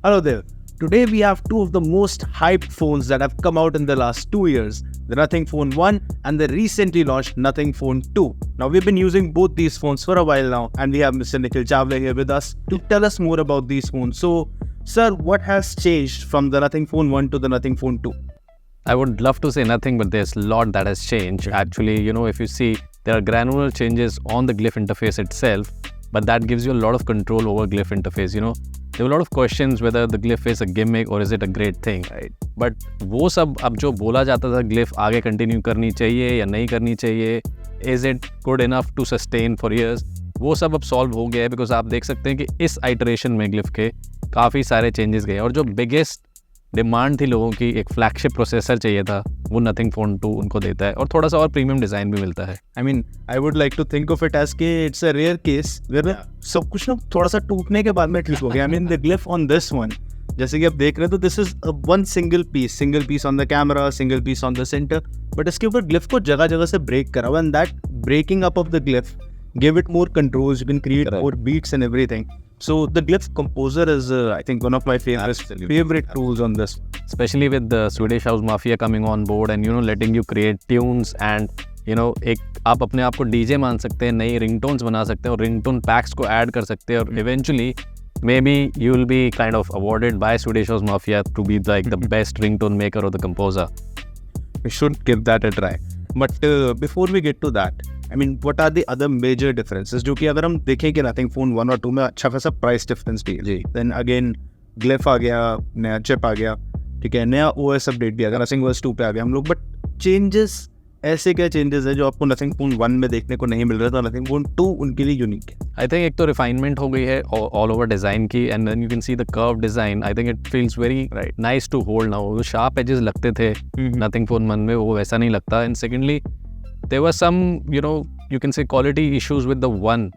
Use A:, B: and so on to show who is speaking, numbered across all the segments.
A: Hello there. Today we have two of the most hyped phones that have come out in the last 2 years, the Nothing Phone 1 and the recently launched Nothing Phone 2. Now we've been using both these phones for a while now, and we have Mr. Nikhil Chawla here with us to tell us more about these phones. So, sir, what has changed from the Nothing Phone 1 to the Nothing Phone 2?
B: I would love to say nothing, but there's a lot that has changed. Actually, if you see, there are granular changes on the glyph interface itself, but that gives you a lot of control over glyph interface. There were a lot of questions whether the glyph is a gimmick or is it a great thing, right? But वो सब अब जो बोला जाता था glyph आगे continue करनी चाहिए या नहीं करनी चाहिए, is it good enough to sustain for years, वो सब अब solve हो गया है, because आप देख सकते हैं कि इस iteration में glyph के काफ़ी सारे changes गए, और जो biggest डिमांड थी लोगों की, एक फ्लैगशिप प्रोसेसर चाहिए था, वो नथिंग फोन 2 उनको देता है, और थोड़ा सा और प्रीमियम डिज़ाइन भी मिलता है.
A: I would like to think of it as कि it's a rare case where सब कुछ ना थोड़ा सा टूटने के बाद में ठीक हो गया. The glyph on this one, जैसे कि आप देख रहे हैं, तो this is one single piece on the camera, single piece on the center, but इसके ऊपर glyph को जगह जगह से break करा हुआ, and that breaking up of the glyph gave it more controls. You can create more beats and everything. So the glyph composer is, I think, one of my favorite tools on this.
B: Especially with the Swedish House Mafia coming on board and letting you create tunes and एक आप अपने आप को DJ मान सकते हैं, नई ringtones बना सकते हैं और रिंगटोन पैक्स को ऐड कर सकते हैं, और eventually maybe you will be kind of awarded by Swedish House Mafia to be like the best ringtone maker or the composer.
A: We should give that a try. But before we get to that, what are the other major differences? जो कि अगर हम देखें कि Nothing Phone 1 और 2 में अच्छा खासा प्राइस डिफरेंस भी है. Then again glyph आ गया, नया चिप आ गया, ठीक है, नया OS अपडेट भी आ गया, Nothing OS 2 पे आ गया हम लोग. बट चेंजेस, ऐसे क्या चेंजेस है जो आपको Nothing Phone 1 में देखने को नहीं मिल रहा था, Nothing Phone 2 उनके लिए यूनिक है?
B: आई थिंक एक तो रिफाइनमेंट हो गई है ऑल ओवर डिज़ाइन की, and then you can see the curve design. I think it feels very nice to hold now. जो शार्प एजेस लगते थे Nothing Phone 1 में, वो वैसा नहीं लगता. And secondly there were some you can say quality issues with the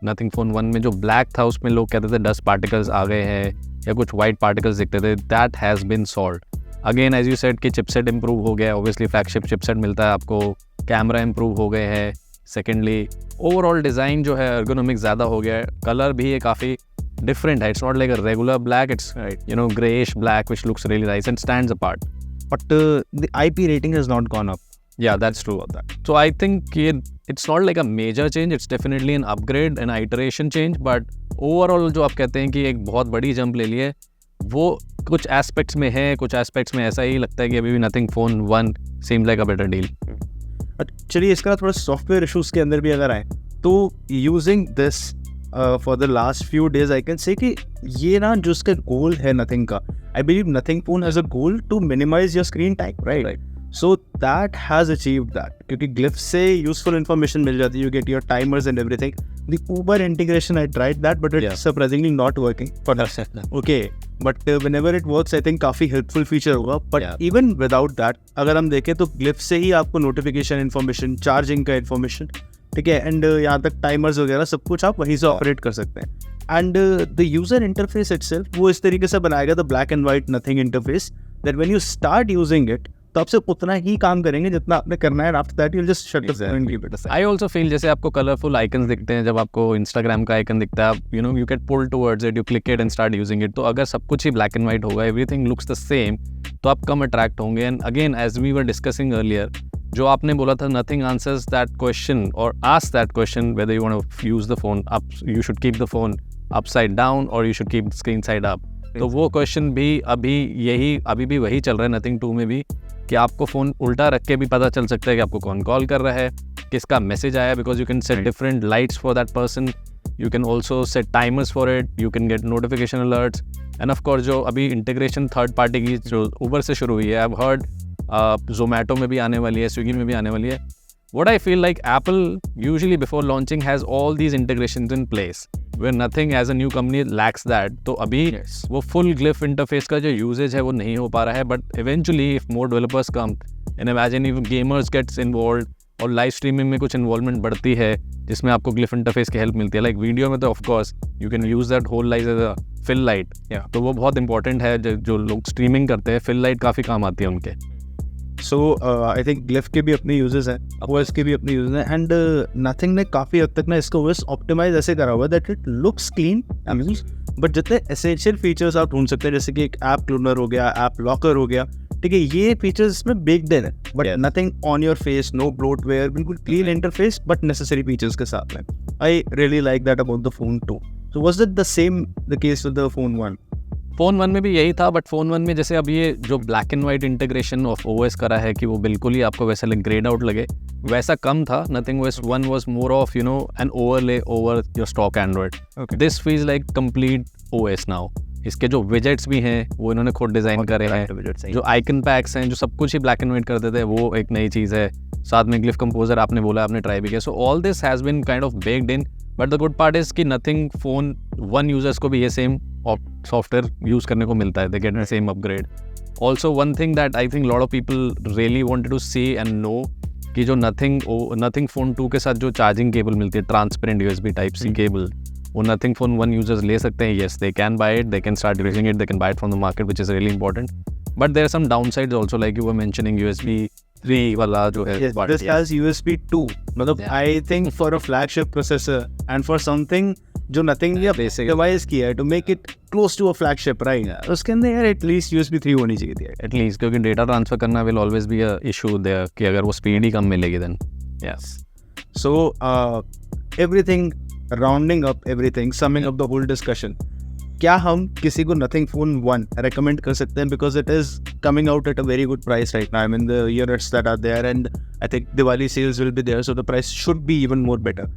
B: Nothing Phone 1 में जो ब्लैक था, उसमें लोग कहते थे डस्ट पार्टिकल्स आ गए हैं या कुछ वाइट पार्टिकल्स दिखते थे. That has been solved. Again as you said कि चिपसेट इंप्रूव हो गया, ऑब्वियसली फ्लैगशिप चिपसेट मिलता है आपको, कैमरा इंप्रूव हो गए हैं. सेकेंडली ओवरऑल डिज़ाइन जो है एर्गोनॉमिक ज़्यादा हो गया है. कलर भी ये काफ़ी डिफरेंट है. It's not like a regular black, it's greyish black which looks really nice and stands apart.
A: But the IP rating has not gone up.
B: Yeah, that's true about that. So I think it's not like a major change. It's definitely an upgrade, an iteration change. But overall जो आप कहते हैं कि एक बहुत बड़ी jump ले ली है, वो कुछ एस्पेक्ट्स में है, कुछ एस्पेक्ट्स में ऐसा ही लगता है कि अभी भी Nothing Phone 1 seems like a better deal.
A: चलिए इसका थोड़ा सॉफ्टवेयर इशूज़ के अंदर भी अगर आए, तो using this for the last few days I can say कि ये ना जो उसका गोल है Nothing का, I believe Nothing Phone has a goal to minimize your screen time, right? So that has achieved that, क्योंकि glyph से useful information मिल जाती है, you get your timers and everything. The Uber integration, I tried that, but it's surprisingly not working for us. Okay, but whenever it works, I think काफ़ी helpful feature होगा. But even without that, अगर हम देखें तो glyph से ही आपको notification information, charging का information, ठीक है, and यहाँ तक timers वगैरह सब कुछ आप वहीं से operate कर सकते हैं. And the user interface itself, वो इस तरीके से बनाएगा, the black and white Nothing interface, that when you start using it, तो आपसे उतना ही काम करेंगे जितना आपने करना है. After that you will just shut the phone and keep it aside.
B: I also feel जैसे आपको कलरफुल आइकन्स दिखते हैं, जब आपको इंस्टाग्राम का आइकन दिखता है, आप you get pulled towards it, you click it and start using it. तो अगर सब कुछ ही ब्लैक एंड वाइट होगा, एवरीथिंग लुक्स द सेम, तो आप कम अट्रैक्ट होंगे. And again as we were discussing earlier, जो आपने बोला था Nothing आंसर्स दैट क्वेश्चन और ask that question whether you want to use the phone up, you should keep the phone upside down और you should keep the screen side up. तो वो question भी अभी भी वही चल रहा है Nothing 2 में भी, कि आपको फ़ोन उल्टा रख के भी पता चल सकता है कि आपको कौन कॉल कर रहा है, किसका मैसेज आया, because you can set different lights for that person. You can also set timers for it, you can get notification alerts. End of course जो अभी इंटीग्रेशन थर्ड पार्टी की जो ऊबर से शुरू हुई है, आई हैव हर्ड जोमेटो में भी आने वाली है, स्विगी में भी आने वाली है. What I feel like Apple usually before launching has all these integrations in place, where Nothing as a new company lacks that. तो अभी वो full glyph interface का जो usage है वो नहीं हो पा रहा है. But eventually if more developers come and imagine if gamers gets involved और live streaming में कुछ involvement बढ़ती है जिसमें आपको glyph interface की help मिलती है, like video में तो of course you can use that whole light as a fill light. तो वो बहुत important है. जो लोग streaming करते हैं, fill light काफ़ी काम आती है उनके.
A: सो आई थिंक ग्लिफ के भी अपने यूजेस हैं, ओएस के भी अपने यूजेस हैं, एंड नथिंग ने काफ़ी हद तक ना इसको ओएस ऑप्टिमाइज ऐसे करा हुआ है that it looks clean. But जितने एसेंशियल फीचर्स आप ढूंढ सकते हैं, जैसे कि एक ऐप क्लोनर हो गया, ऐप लॉकर हो गया, ठीक है, ये फीचर्स इसमें बेक्ड इन है, but nothing on your face, no bloatware, बिल्कुल clean interface but necessary features के साथ में. I really like that about the phone 2. So was it the same the case with the phone 1?
B: Phone 1 में भी यही था, but phone 1 में जैसे अब ये जो black and white integration of OS करा है कि वो बिल्कुल ही आपको वैसे ग्रेड आउट लगे, वैसा कम था. Nothing OS 1 was more of an overlay over your stock Android. This feels like complete OS now. इसके जो विजेट्स भी हैं वो इन्होंने खुद डिज़ाइन करे हैं, जो आइकन पैक्स हैं, जो सब कुछ ही ब्लैक एंड वाइट करते थे, वो एक नई चीज़ है. साथ में ग्लिफ कंपोजर आपने बोला, आपने ट्राई भी किया. So all this has been kind of baked in. But the good part is कि नथिंग फ़ोन 1 यूजर्स को भी ये सेम सॉफ्टवेयर यूज़ करने को मिलता है. They get the same upgrade. Also one thing that I think lot of people really wanted to see and know कि जो नथिंग फ़ोन 2 के साथ जो चार्जिंग केबल मिलती है, transparent USB type C cable, वो नथिंग फ़ोन 1 यूजर्स ले सकते हैं. Yes, they can buy it, they can start using it, they can buy it from the market, which is really important. But there are some downsides also, like you were mentioning USB 3 वाला जो है.
A: This has USB 2. मतलब I think for a flagship processor and for something जो nothing ने device किया है to make it close to a flagship, right? उसके अंदर यार at least USB 3 होनी चाहिए थी.
B: At least, क्योंकि डेटा ट्रांसफर करना will always be a issue there कि अगर वो स्पीड ही कम मिलेगी then. Yes.
A: So everything, rounding up everything, summing up the whole discussion, क्या हम किसी को नथिंग फोन 1 recommend कर सकते हैं? Because it is coming out at a very good price right now. I mean the units that are there, and I think Diwali sales will be there, so the price should be even more better.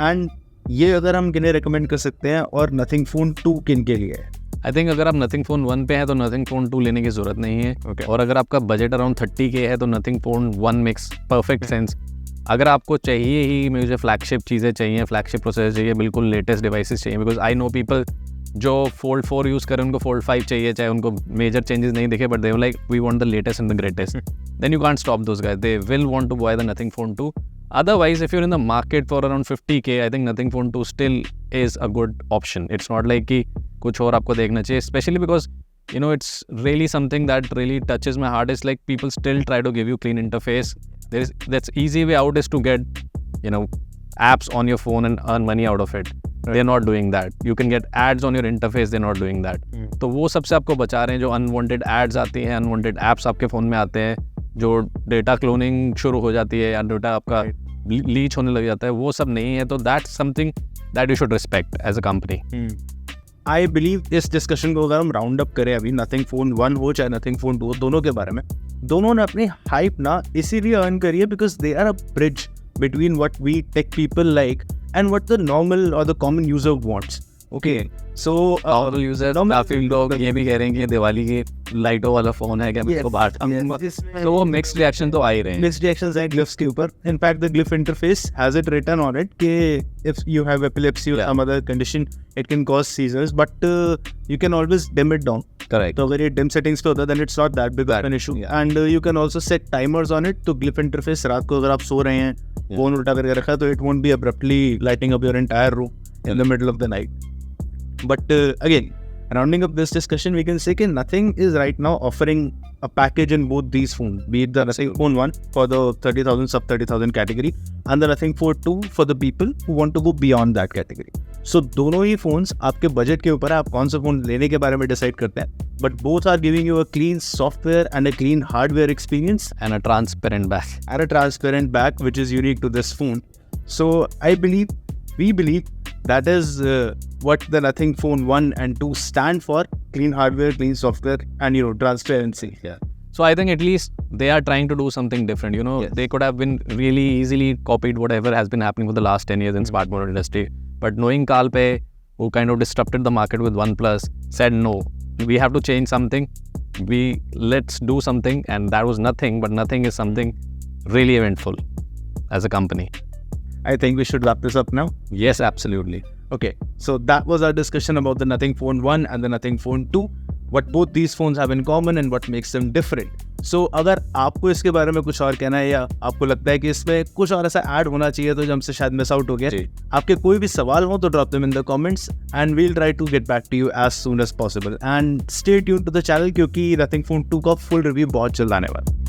A: And ये अगर हम किन्हें recommend कर सकते हैं, और nothing phone 2 किन के लिए है?
B: आई थिंक अगर आप नथिंग फ़ोन 1 पे हैं तो नथिंग फ़ोन 2 लेने की ज़रूरत नहीं है. और अगर आपका बजट अराउंड 30K है तो nothing Phone 1 makes perfect sense. अगर आपको चाहिए ही मुझे फ्लैगशिप चीज़ें चाहिए, फ्लैगशिप प्रोसेसर चाहिए, बिल्कुल लेटेस्ट डिवाइसेस चाहिए, बिकॉज आई नो पीपल जो Fold 4 यूज़ करें उनको Fold 5 चाहिए, चाहे उनको मेजर चेंजेस नहीं दिखे, but they like we want the latest and the greatest. Then you can't stop those guys, they will want to buy the Nothing Phone 2. Otherwise, if you're in the market for around 50K, I think Nothing Phone 2 still is a good option. It's not like कि कुछ और आपको देखना चाहिए, especially because it's really something that really touches my heart. Is like people still try to give you clean interface. That's easy way out is to get apps on your phone and earn money out of it. Right. They're not doing that. You can get ads on your interface. They're not doing that. तो वो सबसे आपको बचा रहे हैं. जो unwanted ads आती हैं, unwanted apps आपके फ़ोन में आते हैं, जो डेटा क्लोनिंग शुरू हो जाती है या डेटा आपका लीच होने लग जाता है, वो सब नहीं है. तो that's something that you should respect as a company.
A: I believe इस डिस्कशन को अगर हम राउंड अप करें, अभी नथिंग फोन 1 हो चाहे नथिंग फोन 2 हो, दोनों के बारे में, दोनों ने अपनी हाइप ना इसीलिए अर्न करी है because they are a bridge between what we tech people like and what the normal और the common user wants. Okay, so
B: normal user काफी लोग ये भी कह रहे हैं कि ये दिवाली की लाइटों वाला फोन है क्या, इसको बाहर. तो वो मिक्स्ड रिएक्शन तो आ ही रहे हैं.
A: मिक्स्ड रिएक्शंस हैं ग्लिफ्स के ऊपर. In fact the glyph interface has it written on it कि इफ यू हैव एपिलेप्सी और some other condition it can cause seizures, but you can always dim it down.
B: Correct.
A: तो अगर ये dim settings पे होता है then it's not that big of an issue. And you can also set timers on it. तो glyph interface रात को अगर आप सो रहे हैं, फोन उल्टा करके रखा है, तो it won't be abruptly lighting up your entire room in the middle of the night. But again, rounding up this discussion, we can say that Nothing is right now offering a package in both these phones, be it the Nothing Phone 1 for the 30,000 sub 30,000 category and the Nothing Phone 2 for the people who want to go beyond that category. So दोनों ही phones आपके budget के ऊपर है, आप कौन सा phone लेने के बारे में डिसाइड करते हैं. But both are giving you a clean software and a clean hardware experience
B: and a transparent back.
A: And a transparent back which is unique to this phone. So we believe that is what the Nothing Phone 1 and 2 stand for: clean hardware, clean software, and transparency.
B: Yeah. So I think at least they are trying to do something different. Yes. They could have been really easily copied whatever has been happening for the last 10 years in smartphone industry. But knowing Kalpe, who kind of disrupted the market with OnePlus, said no, we have to change something. Let's do something, and that was Nothing. But Nothing is something really eventful as a company.
A: I think we should wrap this up now.
B: Yes, absolutely.
A: Okay, so that was our discussion about the Nothing Phone 1 and the Nothing Phone 2. What both these phones have in common and what makes them different. So अगर आपको इसके बारे में कुछ और कहना है या आपको लगता है कि इसमें कुछ और ऐसा ऐड होना चाहिए तो जो हमसे शायद मिस आउट हो गया, आपके कोई भी सवाल हो तो drop them in the comments and we'll try to get back to you as soon as possible. And stay tuned to the channel क्योंकि Nothing Phone 2 का फुल रिव्यू बहुत जल्द आने वाला है.